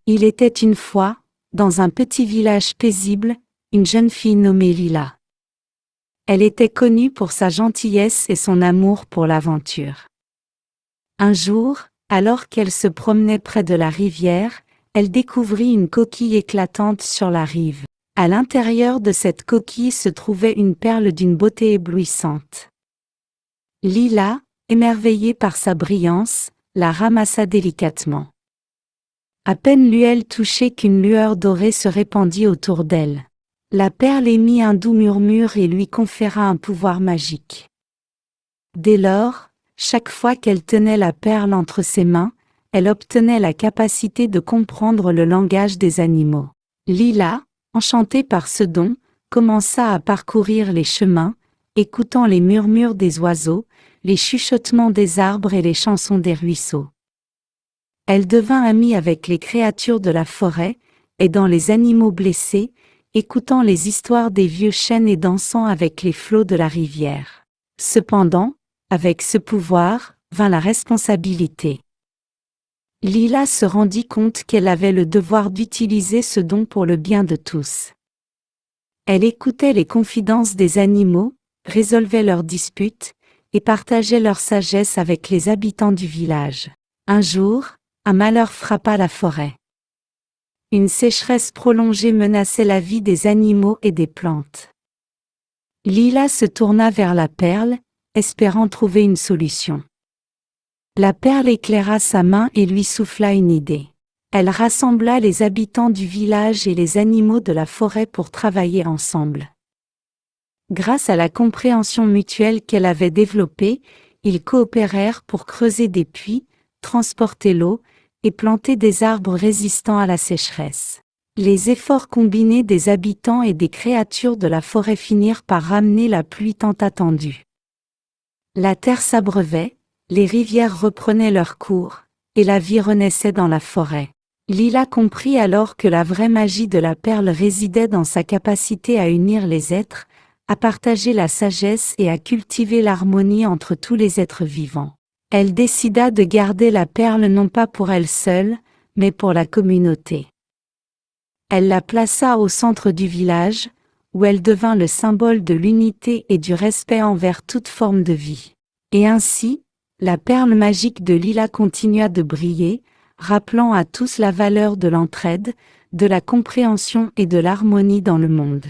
Il était une fois, dans un petit village paisible, une jeune fille nommée Lila. Elle était connue pour sa gentillesse et son amour pour l'aventure. Un jour, alors qu'elle se promenait près de la rivière, elle découvrit une coquille éclatante sur la rive. À l'intérieur de cette coquille se trouvait une perle d'une beauté éblouissante. Lila, émerveillée par sa brillance, la ramassa délicatement. À peine l'eut-elle touchée qu'une lueur dorée se répandit autour d'elle. La perle émit un doux murmure et lui conféra un pouvoir magique. Dès lors, chaque fois qu'elle tenait la perle entre ses mains, elle obtenait la capacité de comprendre le langage des animaux. Lila, enchantée par ce don, commença à parcourir les chemins, écoutant les murmures des oiseaux, les chuchotements des arbres et les chansons des ruisseaux. Elle devint amie avec les créatures de la forêt, aidant les animaux blessés, écoutant les histoires des vieux chênes et dansant avec les flots de la rivière. Cependant, avec ce pouvoir, vint la responsabilité. Lila se rendit compte qu'elle avait le devoir d'utiliser ce don pour le bien de tous. Elle écoutait les confidences des animaux, résolvait leurs disputes, et partageait leur sagesse avec les habitants du village. Un jour, un malheur frappa la forêt. Une sécheresse prolongée menaçait la vie des animaux et des plantes. Lila se tourna vers la perle, espérant trouver une solution. La perle éclaira sa main et lui souffla une idée. Elle rassembla les habitants du village et les animaux de la forêt pour travailler ensemble. Grâce à la compréhension mutuelle qu'elle avait développée, ils coopérèrent pour creuser des puits, transporter l'eau, et planter des arbres résistants à la sécheresse. Les efforts combinés des habitants et des créatures de la forêt finirent par ramener la pluie tant attendue. La terre s'abreuvait, les rivières reprenaient leur cours, et la vie renaissait dans la forêt. Lila comprit alors que la vraie magie de la perle résidait dans sa capacité à unir les êtres, à partager la sagesse et à cultiver l'harmonie entre tous les êtres vivants. Elle décida de garder la perle non pas pour elle seule, mais pour la communauté. Elle la plaça au centre du village, où elle devint le symbole de l'unité et du respect envers toute forme de vie. Et ainsi, la perle magique de Lila continua de briller, rappelant à tous la valeur de l'entraide, de la compréhension et de l'harmonie dans le monde.